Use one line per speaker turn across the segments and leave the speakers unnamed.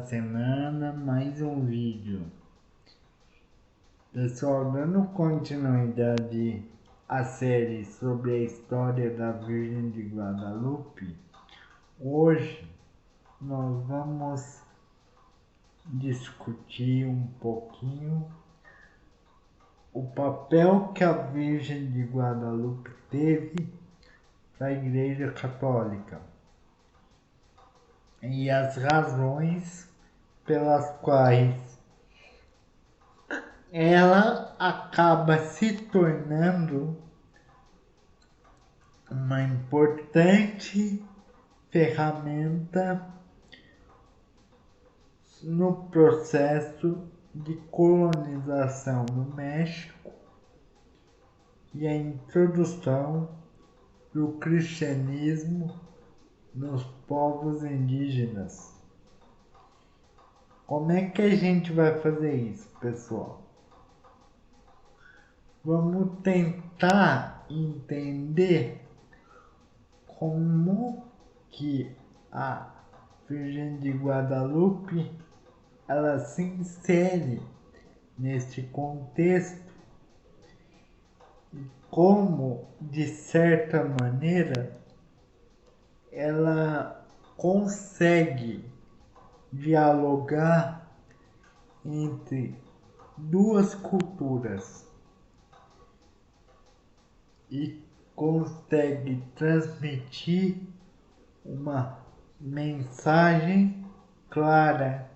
semana, mais um vídeo. Pessoal, dando continuidade à série sobre a história da Virgem de Guadalupe, hoje nós vamos discutir um pouquinho o papel que a Virgem de Guadalupe teve para a Igreja Católica e as razões pelas quais ela acaba se tornando uma importante ferramenta no processo de colonização do México e a introdução do cristianismo nos povos indígenas. Como é que a gente vai fazer isso, pessoal? Vamos tentar entender como que a Virgem de Guadalupe ela se insere neste contexto e como, de certa maneira, ela consegue dialogar entre duas culturas e consegue transmitir uma mensagem clara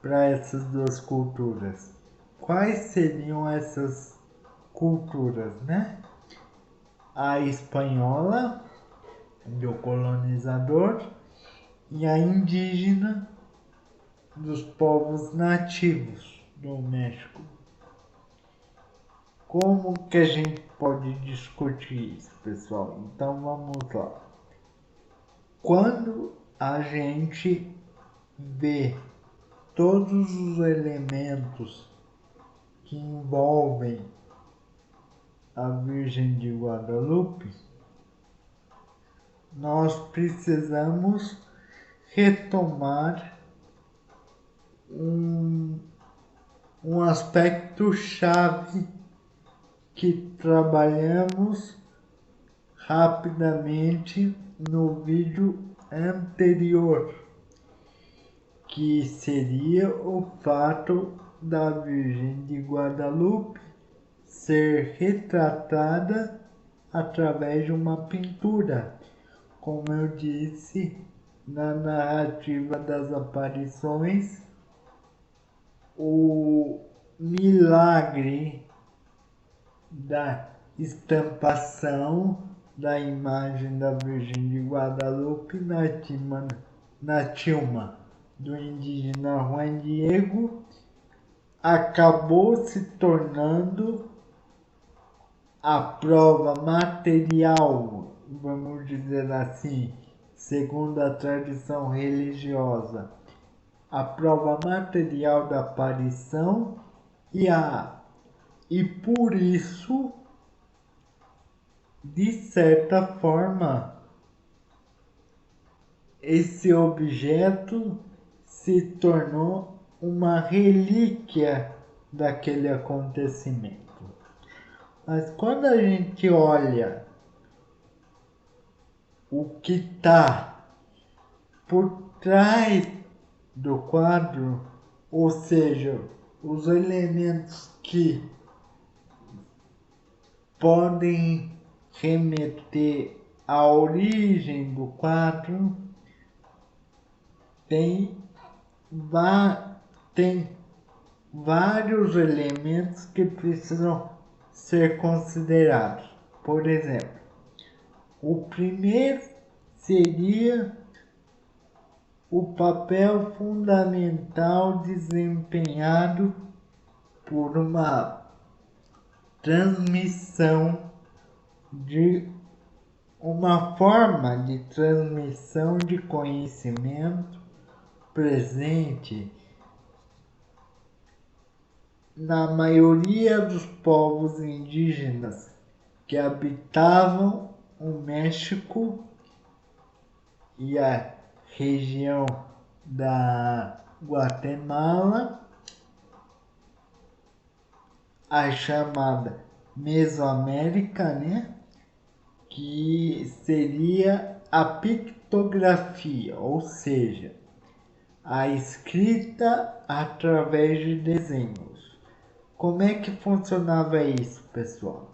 para essas duas culturas. Quais seriam essas culturas, né? A espanhola, do colonizador, e a indígena, dos povos nativos do México. Como que a gente pode discutir isso, pessoal? Então vamos lá. Quando a gente vê todos os elementos que envolvem a Virgem de Guadalupe, nós precisamos retomar um aspecto chave que trabalhamos rapidamente no vídeo anterior, que seria o fato da Virgem de Guadalupe ser retratada através de uma pintura, como eu disse na narrativa das aparições, o milagre da estampação da imagem da Virgem de Guadalupe na tilma do indígena Juan Diego acabou se tornando a prova material, vamos dizer assim, segundo a tradição religiosa, a prova material da aparição e por isso, de certa forma, esse objeto se tornou uma relíquia daquele acontecimento. Mas quando a gente olha o que está por trás do quadro, ou seja, os elementos que podem remeter à origem do quadro, tem vários elementos que precisam ser considerados. Por exemplo, o primeiro seria o papel fundamental desempenhado por uma transmissão de uma forma de transmissão de conhecimento presente na maioria dos povos indígenas que habitavam o México e a região da Guatemala, a chamada Mesoamérica, né? Que seria a pictografia, ou seja, a escrita através de desenhos. Como é que funcionava isso, pessoal?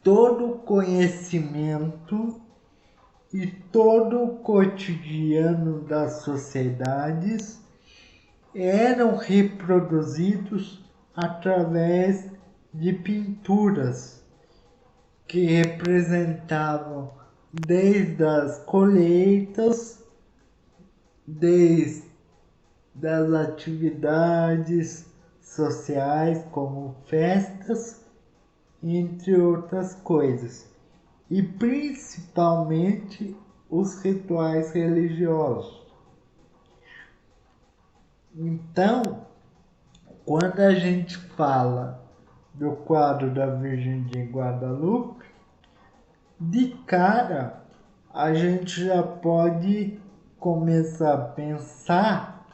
Todo o conhecimento e todo o cotidiano das sociedades eram reproduzidos através de pinturas que representavam desde as colheitas, desde as atividades sociais como festas, entre outras coisas, e principalmente os rituais religiosos. Então, quando a gente fala do quadro da Virgem de Guadalupe, de cara a gente já pode começar a pensar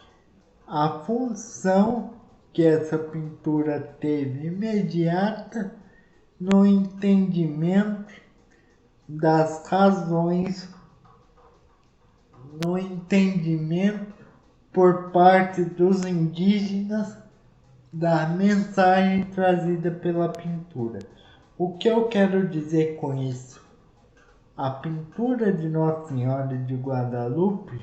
a função que essa pintura teve imediata no entendimento das razões, no entendimento por parte dos indígenas da mensagem trazida pela pintura. O que eu quero dizer com isso? A pintura de Nossa Senhora de Guadalupe,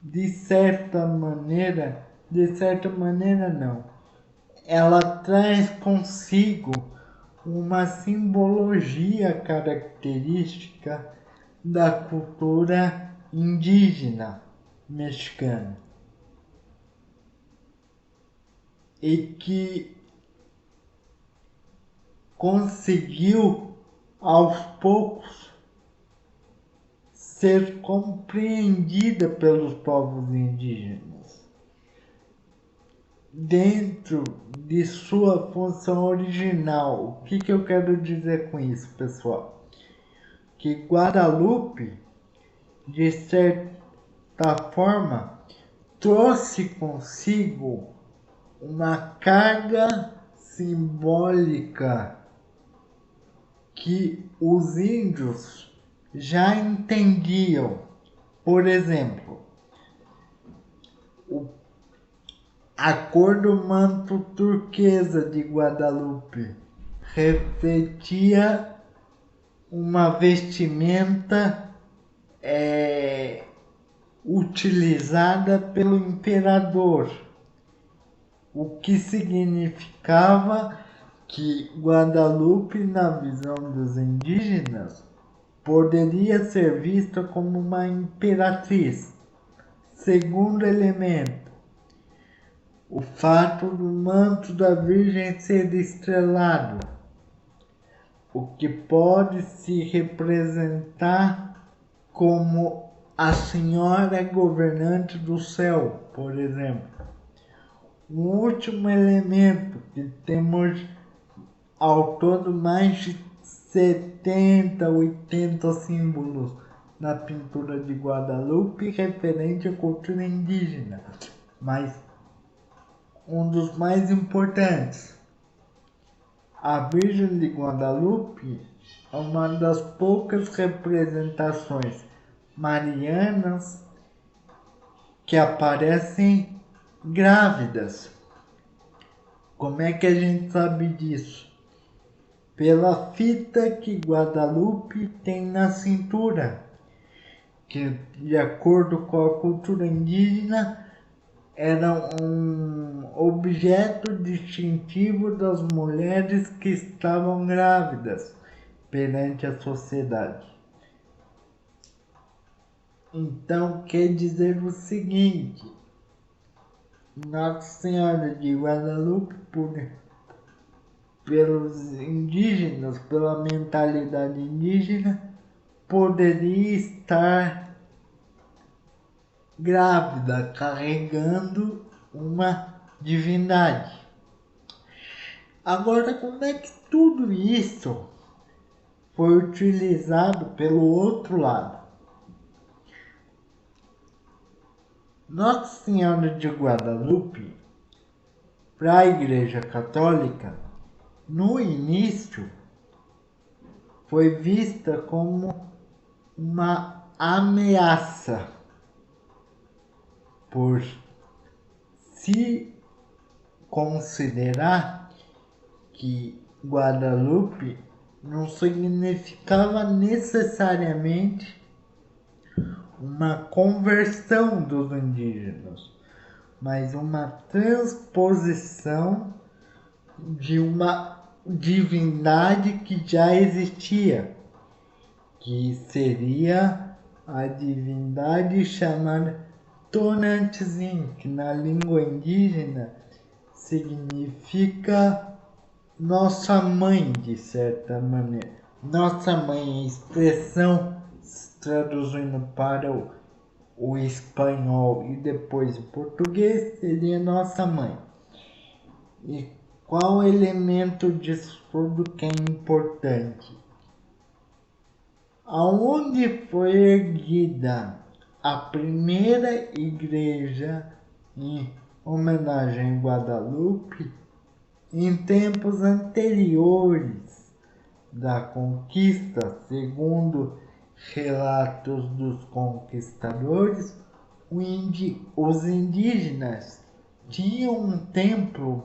de certa maneira não, ela traz consigo uma simbologia característica da cultura indígena mexicana e que conseguiu aos poucos ser compreendida pelos povos indígenas dentro de sua função original. O que eu quero dizer com isso, pessoal? Que Guadalupe, de certa forma, trouxe consigo uma carga simbólica que os índios já entendiam. Por exemplo, a cor do manto turquesa de Guadalupe refletia uma vestimenta utilizada pelo imperador, o que significava que Guadalupe, na visão dos indígenas, poderia ser vista como uma imperatriz. Segundo elemento, o fato do manto da Virgem ser estrelado, o que pode se representar como a Senhora governante do céu, por exemplo. Um último elemento que temos ao todo mais de 70, 80 símbolos na pintura de Guadalupe referente à cultura indígena, mas um dos mais importantes, a Virgem de Guadalupe é uma das poucas representações marianas que aparecem grávidas. Como é que a gente sabe disso? Pela fita que Guadalupe tem na cintura, que de acordo com a cultura indígena era um objeto distintivo das mulheres que estavam grávidas perante a sociedade. Então quer dizer o seguinte: Nossa Senhora de Guadalupe, pelos indígenas, pela mentalidade indígena, poderia estar grávida, carregando uma divindade. Agora, como é que tudo isso foi utilizado pelo outro lado? Nossa Senhora de Guadalupe, para a Igreja Católica, no início, foi vista como uma ameaça por se considerar que Guadalupe não significava necessariamente uma conversão dos indígenas, mas uma transposição de uma divindade que já existia, que seria a divindade chamada Tonantzin, que na língua indígena significa nossa mãe, de certa maneira. Nossa mãe, expressão traduzindo para o espanhol e depois o português, seria nossa mãe. E qual elemento disso tudo que é importante? Aonde foi erguida a primeira igreja em homenagem a Guadalupe, em tempos anteriores da conquista, segundo relatos dos conquistadores, os indígenas tinham um templo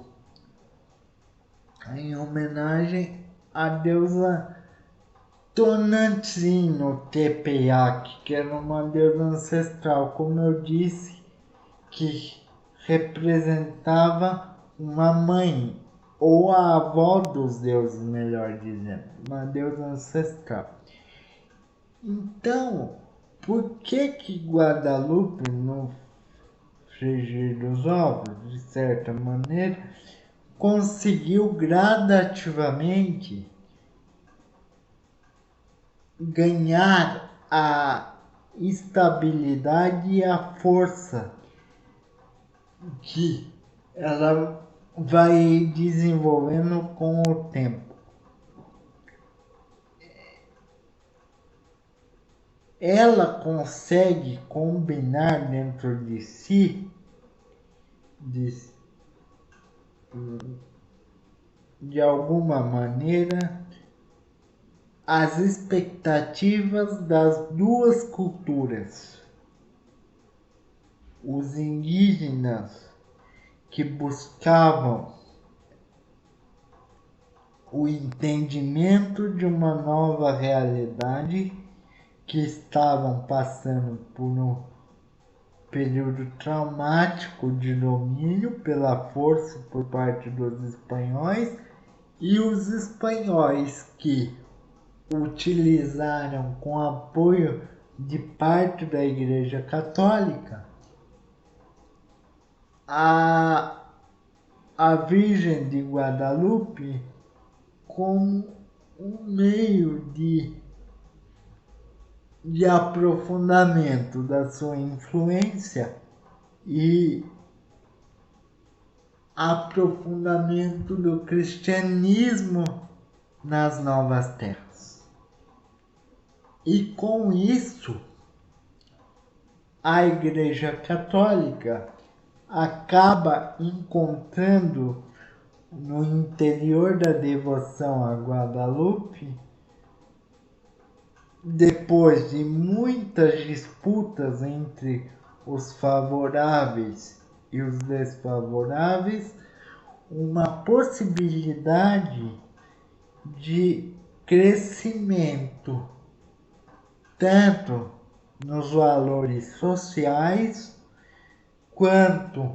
em homenagem à deusa Tonantzin no Tepeyac, que era uma deusa ancestral, como eu disse, que representava uma mãe, ou a avó dos deuses, melhor dizendo, uma deusa ancestral. Então, por que Guadalupe, no frigir dos ovos, de certa maneira, conseguiu gradativamente ganhar a estabilidade e a força que ela vai desenvolvendo com o tempo? Ela consegue combinar dentro de si, de alguma maneira, as expectativas das duas culturas. Os indígenas que buscavam o entendimento de uma nova realidade, que estavam passando por um período traumático de domínio pela força por parte dos espanhóis, e os espanhóis que utilizaram com apoio de parte da Igreja Católica a Virgem de Guadalupe como um meio de aprofundamento da sua influência e aprofundamento do cristianismo nas novas terras. E com isso, a Igreja Católica acaba encontrando no interior da devoção a Guadalupe, depois de muitas disputas entre os favoráveis e os desfavoráveis, uma possibilidade de crescimento tanto nos valores sociais quanto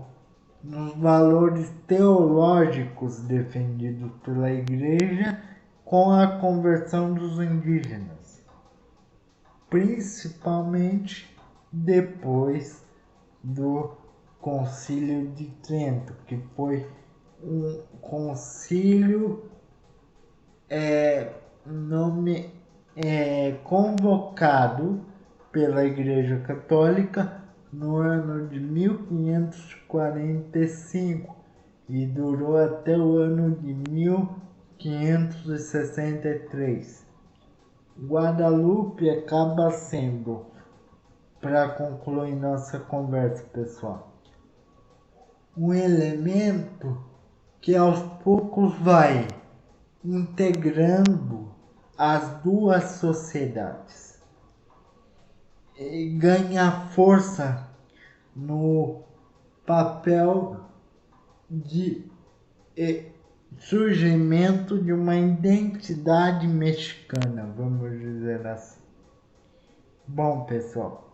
nos valores teológicos defendidos pela Igreja com a conversão dos indígenas, principalmente depois do Concílio de Trento, que foi um concílio convocado pela Igreja Católica no ano de 1545 e durou até o ano de 1563. Guadalupe acaba sendo para concluir nossa conversa, pessoal. Um elemento que aos poucos vai integrando as duas sociedades e ganha força no papel de surgimento de uma identidade mexicana, vamos dizer assim. Bom, pessoal,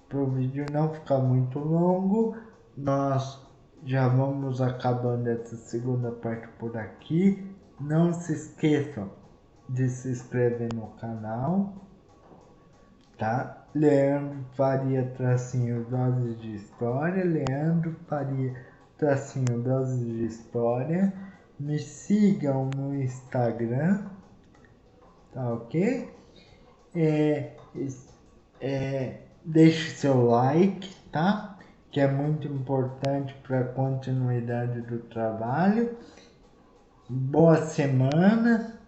para o vídeo não ficar muito longo, nós já vamos acabando essa segunda parte por aqui. Não se esqueçam de se inscrever no canal, tá? Leandro Faria tracinho Doses de História, Leandro Faria tracinho Doses de História. Me sigam no Instagram, tá ok? Deixe seu like, tá? Que é muito importante para a continuidade do trabalho. Boa semana.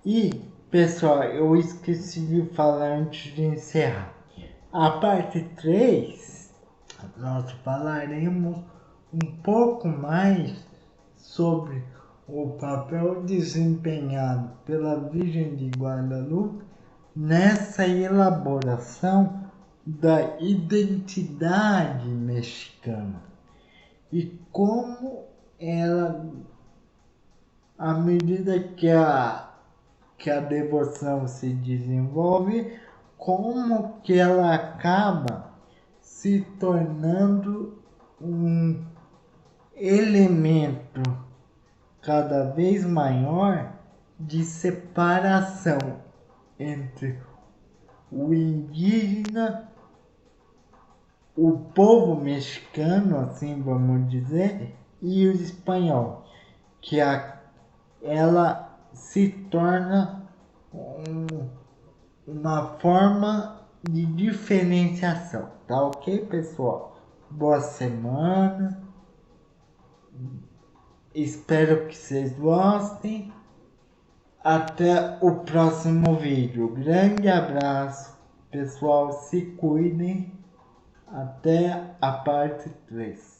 E, pessoal, eu esqueci de falar antes de encerrar. A parte 3, nós falaremos um pouco mais sobre o papel desempenhado pela Virgem de Guadalupe nessa elaboração da identidade mexicana e como ela, à medida que a devoção se desenvolve, como que ela acaba se tornando um elemento cada vez maior de separação entre o indígena, o povo mexicano, assim vamos dizer, e o espanhol, que ela se torna uma forma de diferenciação, tá ok, pessoal? Boa semana, espero que vocês gostem. Até o próximo vídeo. Grande abraço, pessoal, se cuidem. Até a parte 3.